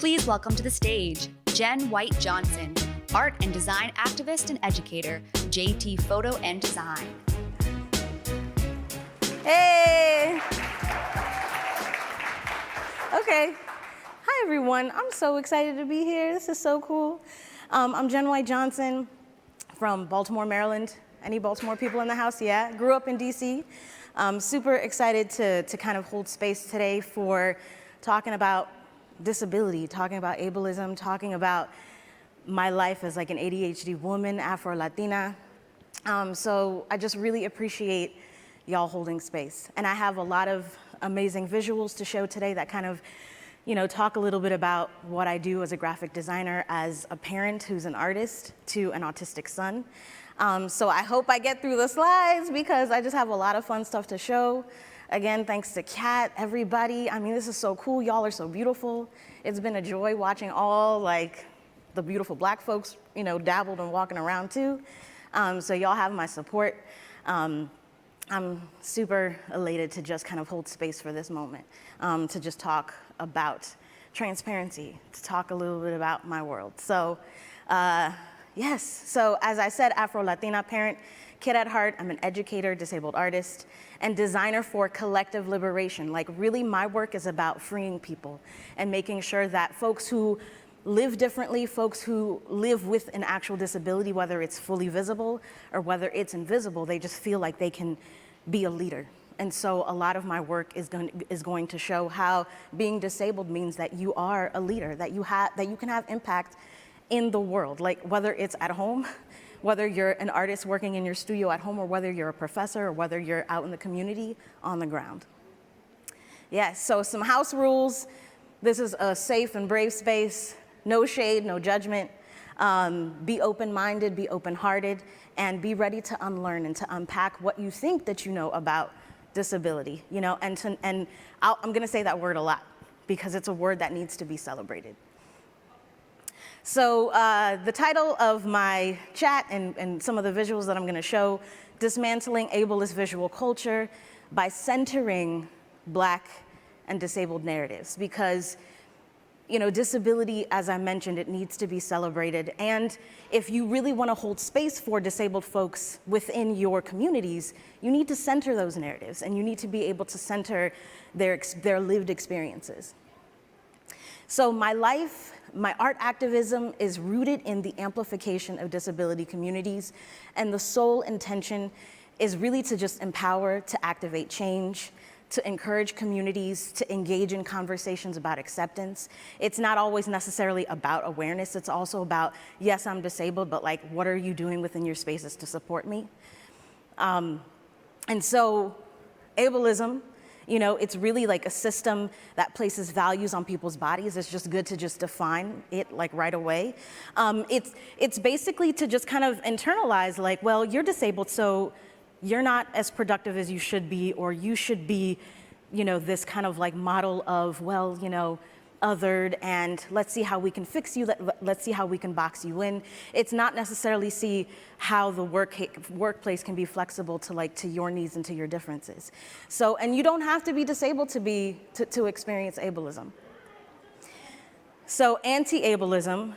Please welcome to the stage, Jen White Johnson, art and design activist and educator, JT Photo and Design. Hey! Okay. Hi, everyone. I'm so excited to be here. This is so cool. I'm Jen White Johnson from Baltimore, Maryland. Any Baltimore people in the house? Yeah. Grew up in DC. Super excited to kind of hold space today for talking about disability, talking about ableism, talking about my life as like an ADHD woman, Afro-Latina. So I just really appreciate y'all holding space. And I have a lot of amazing visuals to show today that kind of, talk a little bit about what I do as a graphic designer, as a parent who's an artist to an autistic son. So I hope I get through the slides because I just have a lot of fun stuff to show. Again, thanks to Kat, everybody. I mean, this is so cool. Y'all are so beautiful. It's been a joy watching all the beautiful Black folks, dabbled and walking around too. So y'all have my support. I'm super elated to just kind of hold space for this moment, to just talk about transparency, to talk a little bit about my world. So yes, so as I said, Afro-Latina parent, kid at heart, I'm an educator, disabled artist, and designer for collective liberation. Like really my work is about freeing people and making sure that folks who live differently, folks who live with an actual disability, whether it's fully visible or whether it's invisible, they just feel like they can be a leader. And so a lot of my work is going to show how being disabled means that you are a leader, that you can have impact in the world, like whether it's at home, whether you're an artist working in your studio at home, or whether you're a professor, or whether you're out in the community on the ground. Yes, so some house rules. This is a safe and brave space. No shade, no judgment. Be open-minded, be open-hearted, and be ready to unlearn and to unpack what you think that you know about disability. I'm gonna say that word a lot because it's a word that needs to be celebrated. So the title of my chat and some of the visuals that I'm gonna show, Dismantling Ableist Visual Culture by Centering Black and Disabled Narratives, because disability, as I mentioned, it needs to be celebrated. And if you really want to hold space for disabled folks within your communities, you need to center those narratives, and you need to be able to center their lived experiences. So my art activism is rooted in the amplification of disability communities, and the sole intention is really to just empower, to activate change, to encourage communities to engage in conversations about acceptance. It's not always necessarily about awareness. It's also about, yes, I'm disabled, but what are you doing within your spaces to support me? And so ableism, it's really like a system that places values on people's bodies. It's just good to just define it right away. It's basically to just kind of internalize well, you're disabled, so you're not as productive as you should be, or you should be, this kind of model of, well, othered, and let's see how we can fix you, let's see how we can box you in. It's not necessarily see how the workplace can be flexible to your needs and to your differences. So, and you don't have to be disabled to experience ableism. So anti-ableism,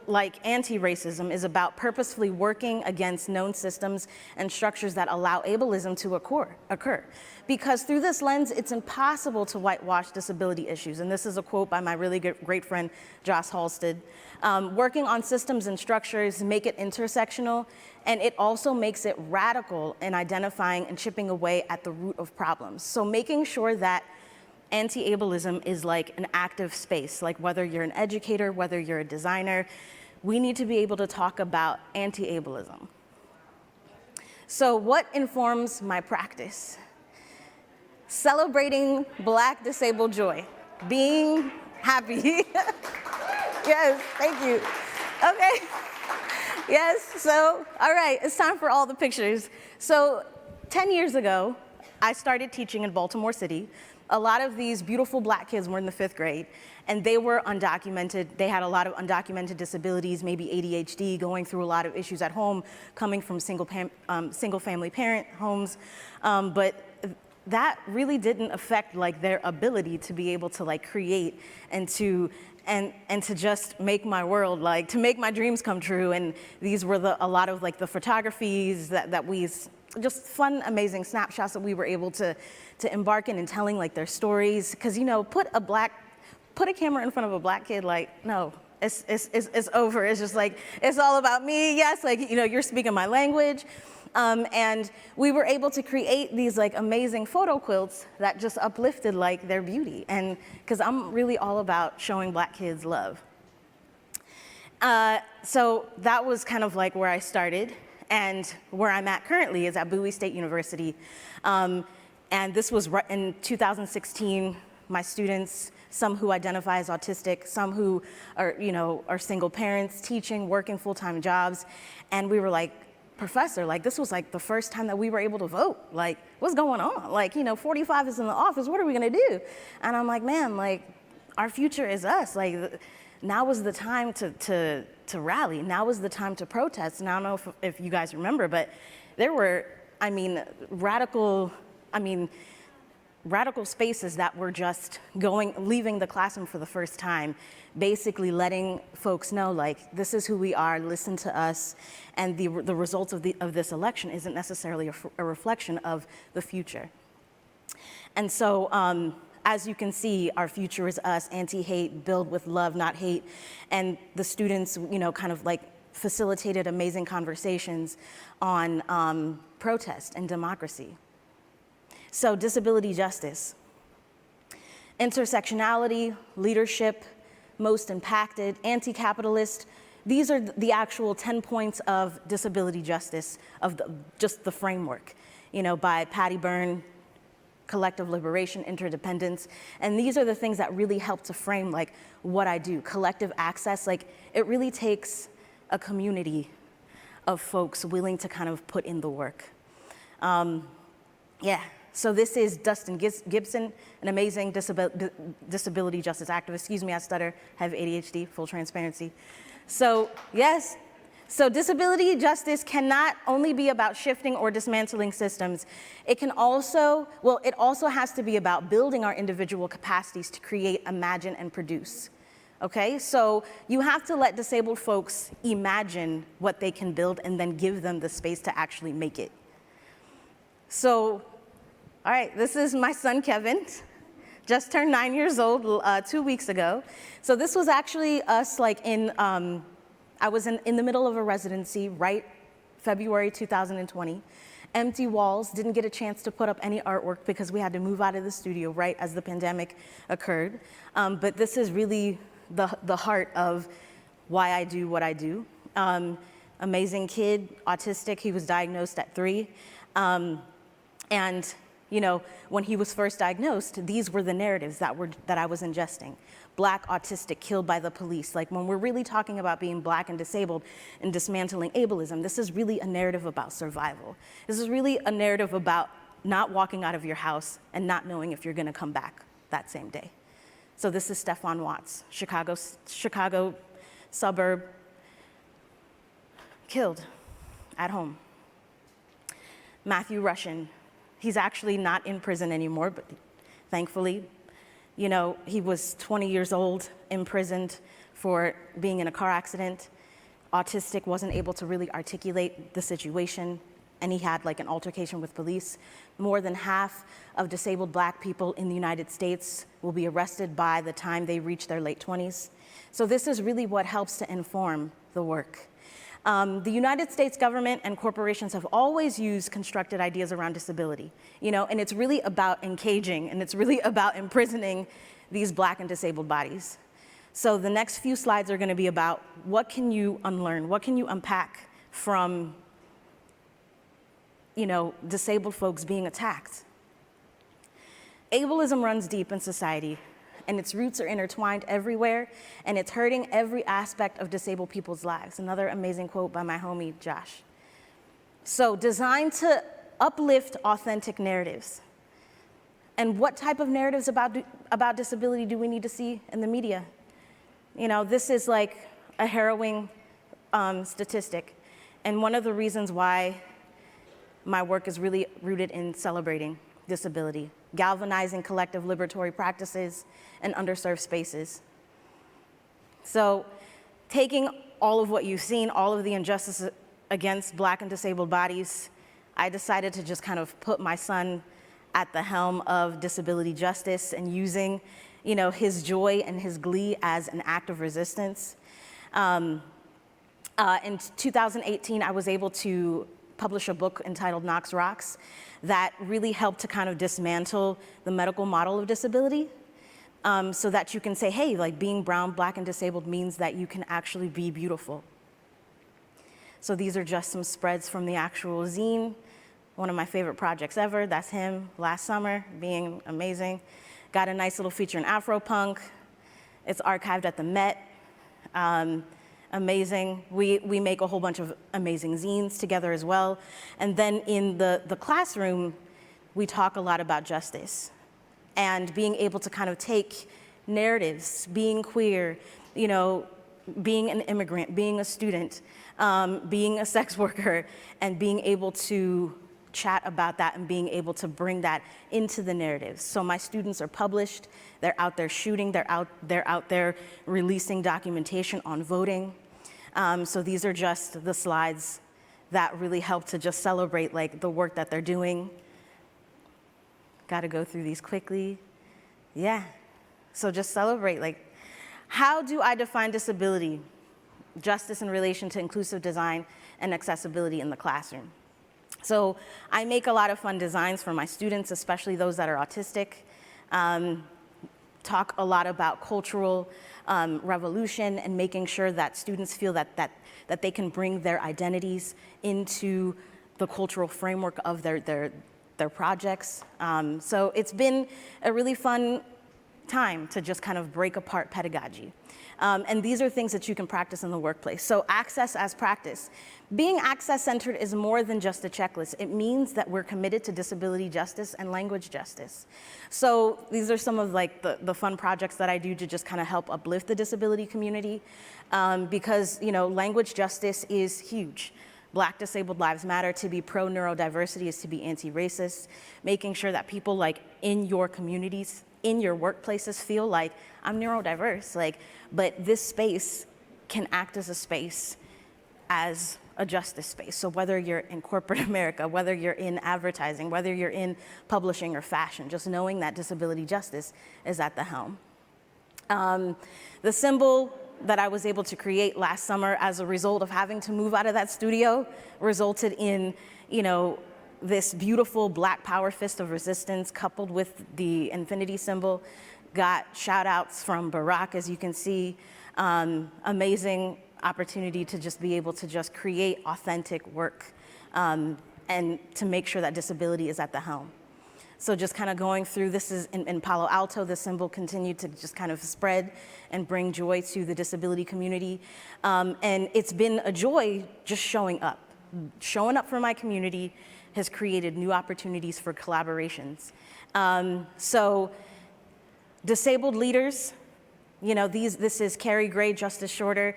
like anti-racism, is about purposefully working against known systems and structures that allow ableism to occur. Because through this lens, it's impossible to whitewash disability issues. And this is a quote by my really great friend, Joss Halstead. Working on systems and structures make it intersectional, and it also makes it radical in identifying and chipping away at the root of problems. So making sure that anti-ableism is an active space, whether you're an educator, whether you're a designer, we need to be able to talk about anti-ableism. So what informs my practice? Celebrating Black disabled joy, being happy. Yes, thank you. Okay, yes, so, all right, it's time for all the pictures. So 10 years ago, I started teaching in Baltimore City. A lot of these beautiful Black kids were in the 5th grade, and they were undocumented. They had a lot of undocumented disabilities, maybe ADHD, going through a lot of issues at home, coming from single family parent homes. But that really didn't affect like their ability to be able to like create and to just make my world, like to make my dreams come true. And these were a lot of like the photographies that we, just fun, amazing snapshots that we were able to embark in and telling like their stories. Because, you know, put a camera in front of a black kid, like, no, it's over. It's just like, it's all about me. Yes, like, you know, you're speaking my language. And we were able to create these like amazing photo quilts that just uplifted like their beauty. And because I'm really all about showing black kids love. So that was kind of like where I started. And where I'm at currently is at Bowie State University. And this was in 2016. My students, some who identify as autistic, some who are, you know, are single parents, teaching, working full-time jobs. And we were like, professor, like this was like the first time that we were able to vote. Like, what's going on? Like, you know, 45 is in the office, what are we gonna do? And I'm like, man, like, our future is us. Like, now is the time to rally. Now is the time to protest. And I don't know if you guys remember, but there were, radical spaces that were just leaving the classroom for the first time, basically letting folks know, like, this is who we are, listen to us, and the results of this election isn't necessarily a reflection of the future. And so, as you can see, our future is us, anti-hate, build with love, not hate. And the students, you know, kind of like facilitated amazing conversations on protest and democracy. So disability justice, intersectionality, leadership, most impacted, anti-capitalist. These are the actual 10 points of disability justice, of just the framework, you know, by Patty Byrne, collective liberation, interdependence. And these are the things that really help to frame like what I do. Collective access, like it really takes a community of folks willing to kind of put in the work. Yeah. So this is Dustin Gibson, an amazing disability justice activist. Excuse me, I stutter, have ADHD, full transparency. So yes, so disability justice cannot only be about shifting or dismantling systems. It can also, well, it also has to be about building our individual capacities to create, imagine, and produce. Okay, so you have to let disabled folks imagine what they can build and then give them the space to actually make it. So, all right, this is my son, Kevin, just turned 9 years old 2 weeks ago. So this was actually us like I was in the middle of a residency, right, February 2020. Empty walls, didn't get a chance to put up any artwork because we had to move out of the studio right as the pandemic occurred. But this is really the heart of why I do what I do. Amazing kid, autistic, he was diagnosed at 3. And you know, when he was first diagnosed, these were the narratives that I was ingesting. Black, autistic, killed by the police. Like when we're really talking about being black and disabled and dismantling ableism, this is really a narrative about survival. This is really a narrative about not walking out of your house and not knowing if you're gonna come back that same day. So this is Stephon Watts, Chicago suburb, killed at home. Matthew Rushin, he's actually not in prison anymore, but thankfully, you know, he was 20 years old, imprisoned for being in a car accident. Autistic, wasn't able to really articulate the situation, and he had like an altercation with police. More than half of disabled black people in the United States will be arrested by the time they reach their late 20s. So this is really what helps to inform the work. The United States government and corporations have always used constructed ideas around disability, you know, and it's really about encaging and it's really about imprisoning these black and disabled bodies. So the next few slides are going to be about what can you unlearn, what can you unpack from, you know, disabled folks being attacked. Ableism runs deep in society, and its roots are intertwined everywhere, and it's hurting every aspect of disabled people's lives. Another amazing quote by my homie, Josh. So designed to uplift authentic narratives. And what type of narratives about disability do we need to see in the media? You know, this is like a harrowing statistic. And one of the reasons why my work is really rooted in celebrating disability, galvanizing collective liberatory practices and underserved spaces. So taking all of what you've seen, all of the injustices against Black and disabled bodies, I decided to just kind of put my son at the helm of disability justice and using, his joy and his glee as an act of resistance. In 2018, I was able to publish a book entitled Knox Rocks that really helped to kind of dismantle the medical model of disability, so that you can say, hey, like being brown, Black, and disabled means that you can actually be beautiful. So these are just some spreads from the actual zine. One of my favorite projects ever, that's him last summer, being amazing. Got a nice little feature in Afropunk. It's archived at the Met. Amazing. We make a whole bunch of amazing zines together as well. And then in the classroom, we talk a lot about justice and being able to kind of take narratives, being queer, being an immigrant, being a student, being a sex worker, and being able to chat about that and being able to bring that into the narratives. So my students are published, they're out there shooting, they're out there releasing documentation on voting. So these are just the slides that really help to just celebrate like the work that they're doing. Got to go through these quickly. Yeah, so just celebrate, like, how do I define disability? Justice in relation to inclusive design and accessibility in the classroom. So I make a lot of fun designs for my students, especially those that are autistic. Talk a lot about cultural revolution and making sure that students feel that they can bring their identities into the cultural framework of their projects. So it's been a really fun time to just kind of break apart pedagogy. And these are things that you can practice in the workplace. So access as practice. Being access-centered is more than just a checklist. It means that we're committed to disability justice and language justice. So these are some of like the fun projects that I do to just kind of help uplift the disability community, because language justice is huge. Black disabled lives matter. To be pro-neurodiversity is to be anti-racist. Making sure that people like in your communities, in your workplaces feel like I'm neurodiverse, but this space can act as a space, as a justice space. So whether you're in corporate America, whether you're in advertising, whether you're in publishing or fashion, just knowing that disability justice is at the helm. The symbol that I was able to create last summer as a result of having to move out of that studio resulted in, this beautiful Black power fist of resistance coupled with the infinity symbol. Got shout outs from Barack, as you can see. Amazing opportunity to just be able to just create authentic work and to make sure that disability is at the helm. So just kind of going through, this is in Palo Alto, the symbol continued to just kind of spread and bring joy to the disability community. And it's been a joy just showing up. Showing up for my community has created new opportunities for collaborations. So disabled leaders, this is Carrie Gray, Justice Shorter,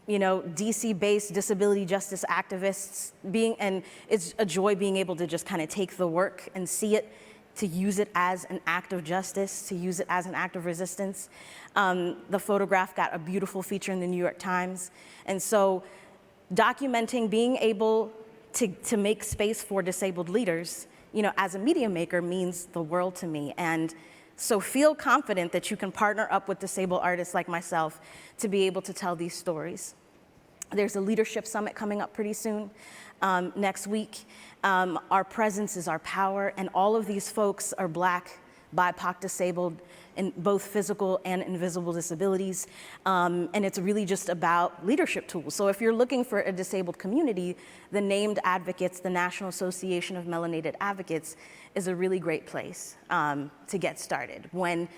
DC-based disability justice activists, and it's a joy being able to just kind of take the work and see it, to use it as an act of justice, to use it as an act of resistance. The photograph got a beautiful feature in the New York Times. And so documenting, being able to make space for disabled leaders, as a media maker means the world to me. And so feel confident that you can partner up with disabled artists like myself to be able to tell these stories. There's a leadership summit coming up pretty soon, next week. Our presence is our power, and all of these folks are Black, BIPOC, disabled, in both physical and invisible disabilities. And it's really just about leadership tools. So if you're looking for a disabled community, the Named Advocates, the National Association of Melanated Advocates, is a really great place to get started when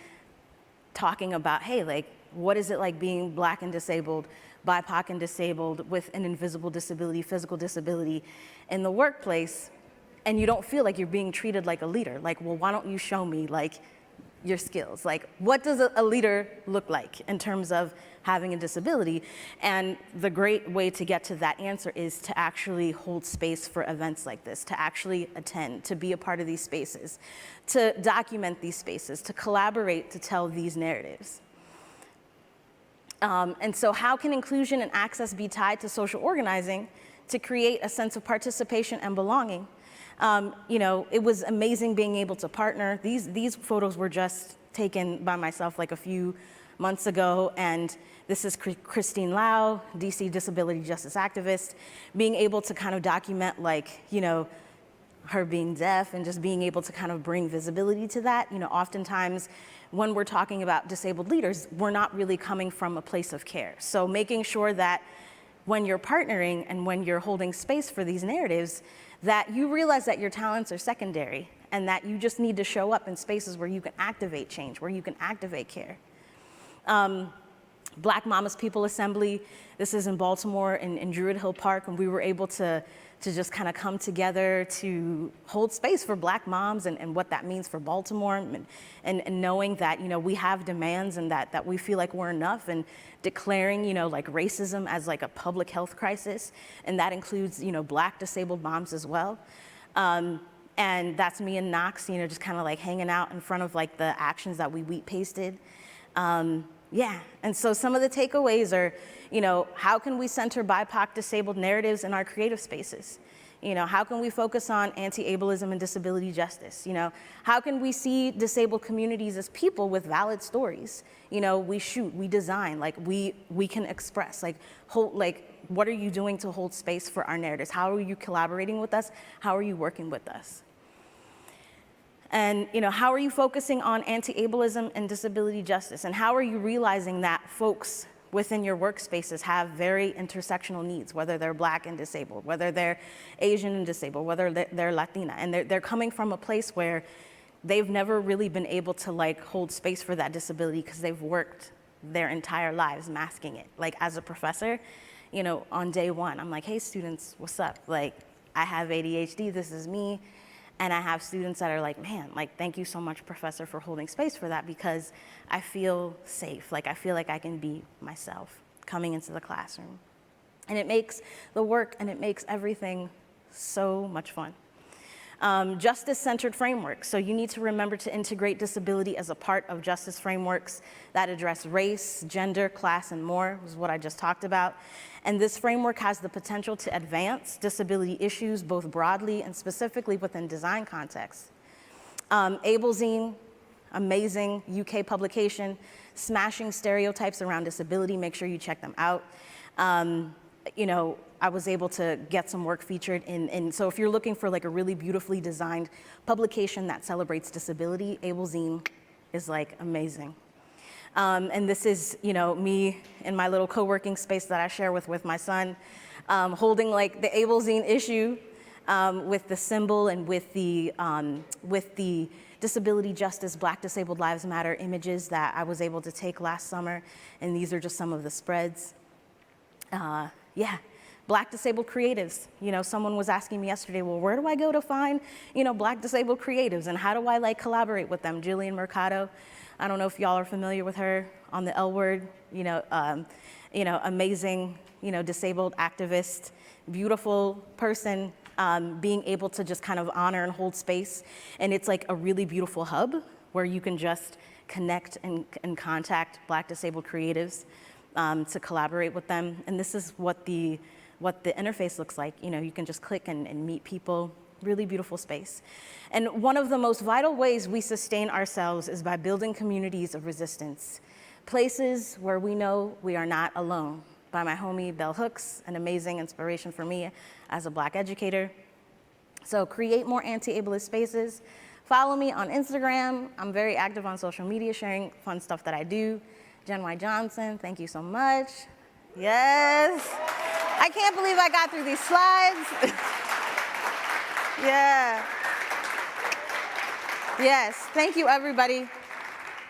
talking about, hey, what is it like being Black and disabled, BIPOC and disabled, with an invisible disability, physical disability in the workplace, and you don't feel like you're being treated like a leader. Well, why don't you show me, your skills. Like, what does a leader look like in terms of having a disability? And the great way to get to that answer is to actually hold space for events like this, to actually attend, to be a part of these spaces, to document these spaces, to collaborate, to tell these narratives. And so how can inclusion and access be tied to social organizing to create a sense of participation and belonging? You know, it was amazing being able to partner. These photos were just taken by myself like a few months ago, and this is Christine Lau, DC disability justice activist, being able to kind of document, like, you know, her being deaf and just being able to kind of bring visibility to that. You know, oftentimes when we're talking about disabled leaders, we're not really coming from a place of care. So making sure that when you're partnering and when you're holding space for these narratives, that you realize that your talents are secondary and that you just need to show up in spaces where you can activate change, where you can activate care. Black Mamas People Assembly, this is in Baltimore in Druid Hill Park, and we were able to just kind of come together to hold space for Black moms and what that means for Baltimore, and knowing that, you know, we have demands and that we feel like we're enough, and declaring, you know, like racism as like a public health crisis, and that includes, you know, Black disabled moms as well. And that's me and Knox, you know, just kind of like hanging out in front of like the actions that we wheat pasted. Yeah, and so some of the takeaways are, you know, how can we center BIPOC disabled narratives in our creative spaces? You know, how can we focus on anti-ableism and disability justice? You know, how can we see disabled communities as people with valid stories? You know, we shoot, we design, like we can express, like what are you doing to hold space for our narratives? How are you collaborating with us? How are you working with us? And, you know, how are you focusing on anti-ableism and disability justice? And how are you realizing that folks within your workspaces have very intersectional needs, whether they're Black and disabled, whether they're Asian and disabled, whether they're Latina, and they're coming from a place where they've never really been able to like hold space for that disability because they've worked their entire lives masking it. Like, as a professor, you know, on day one, I'm like, hey students, what's up? Like, I have ADHD, this is me. And I have students that are like, man, like, thank you so much, professor, for holding space for that, because I feel safe. Like, I feel like I can be myself coming into the classroom. And it makes the work and it makes everything so much fun. Justice-centered frameworks. So you need to remember to integrate disability as a part of justice frameworks that address race, gender, class, and more, is what I just talked about. And this framework has the potential to advance disability issues both broadly and specifically within design contexts. Ableism, amazing UK publication, smashing stereotypes around disability. Make sure you check them out. You know, I was able to get some work featured in, so if you're looking for like a really beautifully designed publication that celebrates disability, Ableism is like amazing. And this is, you know, me in my little co-working space that I share with my son, holding like the Ableism issue with the symbol and with the disability justice, Black Disabled Lives Matter images that I was able to take last summer. And these are just some of the spreads. Yeah. Black disabled creatives. You know, someone was asking me yesterday, well, where do I go to find, you know, Black disabled creatives, and how do I like collaborate with them? Jillian Mercado, I don't know if y'all are familiar with her on the L Word, you know, amazing, you know, disabled activist, beautiful person, being able to just kind of honor and hold space. And it's like a really beautiful hub where you can just connect and contact Black disabled creatives to collaborate with them. And this is what the interface looks like. You know, you can just click and meet people. Really beautiful space. And one of the most vital ways we sustain ourselves is by building communities of resistance, places where we know we are not alone. By my homie Bell Hooks, an amazing inspiration for me as a Black educator. So create more anti-ableist spaces. Follow me on Instagram. I'm very active on social media, sharing fun stuff that I do. Jen Y. Johnson, thank you so much. Yes. I can't believe I got through these slides. Yeah. Yes, thank you, everybody.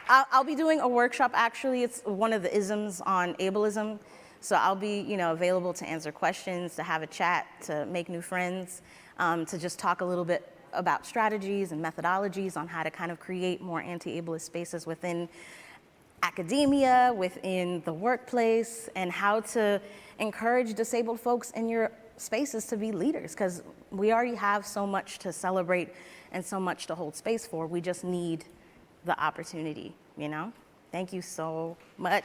I'll be doing a workshop, actually. It's one of the isms on ableism. So I'll be, you know, available to answer questions, to have a chat, to make new friends, to just talk a little bit about strategies and methodologies on how to kind of create more anti-ableist spaces within academia, within the workplace, and how to encourage disabled folks in your spaces to be leaders, because we already have so much to celebrate and so much to hold space for. We just need the opportunity, you know? Thank you so much.